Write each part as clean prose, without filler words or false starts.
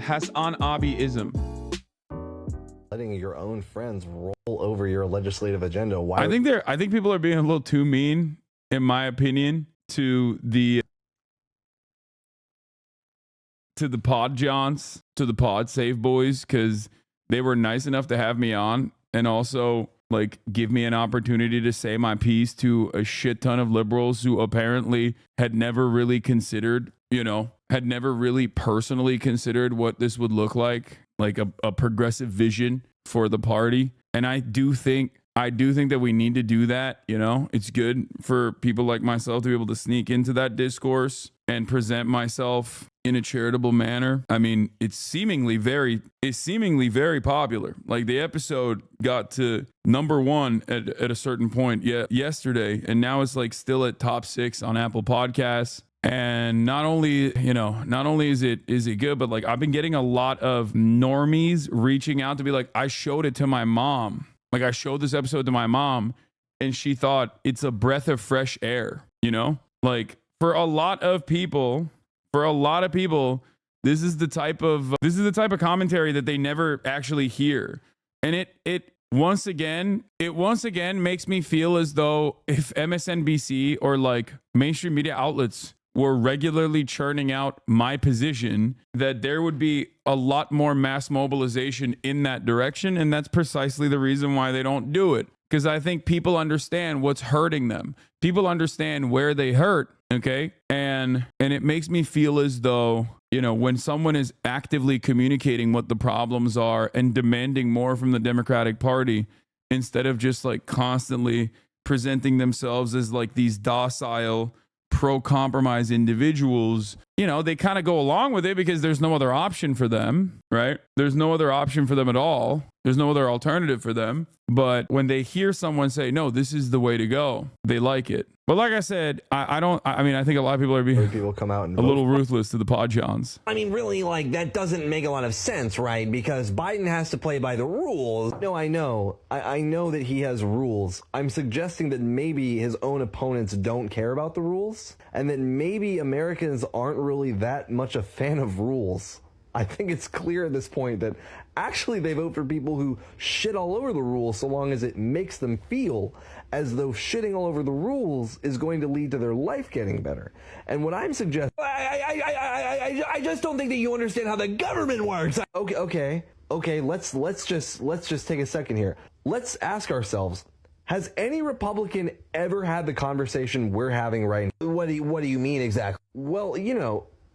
Hasanabi-ism. Letting your own friends roll over your legislative agenda. Why? I think people are being a little too mean, in my opinion, to the pod Johns, to the pod save boys, because they were nice enough to have me on and also like give me an opportunity to say my piece to a shit ton of liberals who apparently had never really considered, had never really personally considered what this would look like a progressive vision for the party. And I do think that we need to do that. It's good for people like myself to be able to sneak into that discourse and present myself in a charitable manner. I mean, it's seemingly very popular. Like the episode got to #1 at a certain point yesterday, and now it's like still at top 6 on Apple Podcasts. And not only is it good, but like I've been getting a lot of normies reaching out to be like, I showed it to my mom. Like I showed this episode to my mom and she thought it's a breath of fresh air, like for a lot of people, this is the type of commentary that they never actually hear. And it once again makes me feel as though if MSNBC or like mainstream media outlets were regularly churning out my position, that there would be a lot more mass mobilization in that direction. And that's precisely the reason why they don't do it. Because I think people understand what's hurting them. People understand where they hurt. Okay. And it makes me feel as though, when someone is actively communicating what the problems are and demanding more from the Democratic Party, instead of just like constantly presenting themselves as like these docile, pro-compromise individuals, they kind of go along with it because there's no other option for them, right? There's no other option for them at all. There's no other alternative for them. But when they hear someone say, no, this is the way to go, they like it. But like I said, I think a lot of people are being people come out and a little ruthless to the pod Johns. I mean, really, like, that doesn't make a lot of sense, right? Because Biden has to play by the rules. No, I know. I know that he has rules. I'm suggesting that maybe his own opponents don't care about the rules, and that maybe Americans aren't really that much a fan of rules. I think it's clear at this point that actually they vote for people who shit all over the rules so long as it makes them feel as though shitting all over the rules is going to lead to their life getting better. And what I'm suggesting... I just don't think that you understand how the government works. Okay, let's just take a second here. Let's ask ourselves, has any Republican ever had the conversation we're having right now? What do you mean exactly? Well,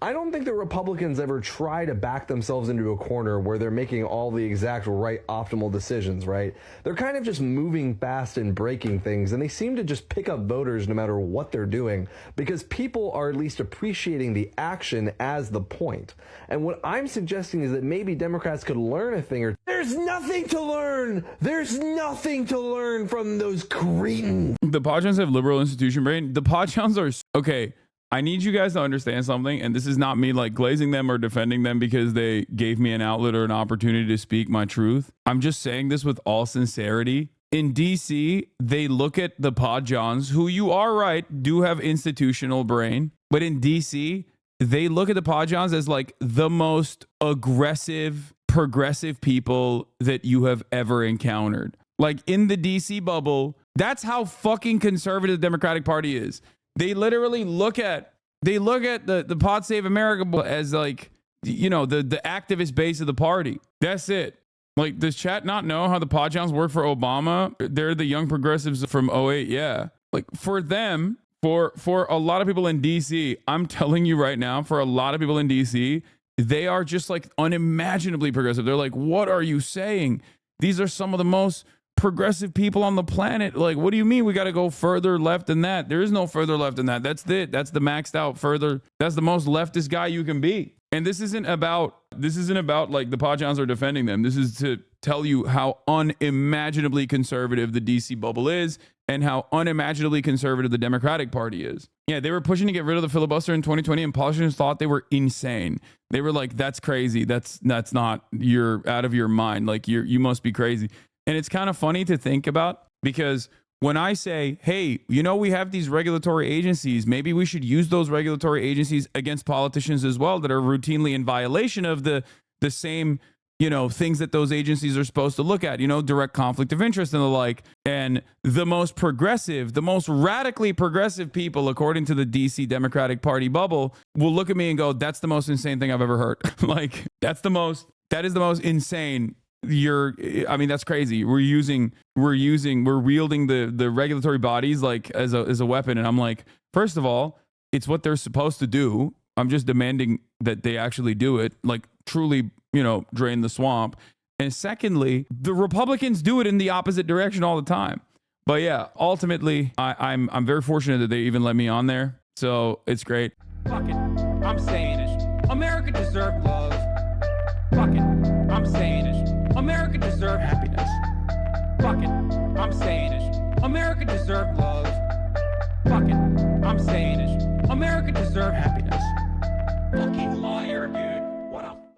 I don't think that Republicans ever try to back themselves into a corner where they're making all the exact right optimal decisions, right? They're kind of just moving fast and breaking things, and they seem to just pick up voters no matter what they're doing because people are at least appreciating the action as the point. And what I'm suggesting is that maybe Democrats could learn a thing or... There's nothing to learn! There's nothing to learn from those cretins! The Podjans have liberal institution brain. The Podjans are... Okay, I need you guys to understand something, and this is not me like glazing them or defending them because they gave me an outlet or an opportunity to speak my truth. I'm just saying this with all sincerity. In DC, they look at the Podjans, who you are right, do have institutional brain, but in DC, they look at the Podjans as like the most aggressive, progressive people that you have ever encountered. Like in the DC bubble, that's how fucking conservative the Democratic Party is. They literally look at the Pod Save America as like, the activist base of the party. That's it. Like, does chat not know how the Podjans work for Obama? They're the young progressives from '08. Yeah. Like for them, for a lot of people in DC, I'm telling you right now, for a lot of people in DC, they are just like unimaginably progressive. They're like, what are you saying? These are some of the most progressive people on the planet. Like, what do you mean we got to go further left than that? There is no further left than that. That's it. That's the maxed out further. That's the most leftist guy you can be. And this isn't about like the Podjans are defending them. This is to tell you how unimaginably conservative the DC bubble is and how unimaginably conservative the Democratic Party is. Yeah, they were pushing to get rid of the filibuster in 2020 and politicians thought they were insane. They were like, that's crazy. That's not, you're out of your mind. Like you must be crazy. And it's kind of funny to think about because when I say, hey, we have these regulatory agencies, maybe we should use those regulatory agencies against politicians as well that are routinely in violation of the the same, you know, things that those agencies are supposed to look at, you know, direct conflict of interest and the like. And the most progressive, the most radically progressive people, according to the DC Democratic Party bubble, will look at me and go, that's the most insane thing I've ever heard. Like, that is the most insane. I mean, that's crazy. We're wielding the regulatory bodies like as a weapon. And I'm like, first of all, it's what they're supposed to do. I'm just demanding that they actually do it, like truly, you know, drain the swamp. And secondly, the Republicans do it in the opposite direction all the time. But yeah, ultimately, I'm very fortunate that they even let me on there. So it's great. Fuck it, I'm saying it. America deserves love. Fuck it, I'm saying it. America deserves happiness. Fuck it, I'm saying it. America deserves love. Fuck it, I'm saying it. America deserves happiness. Fucking liar,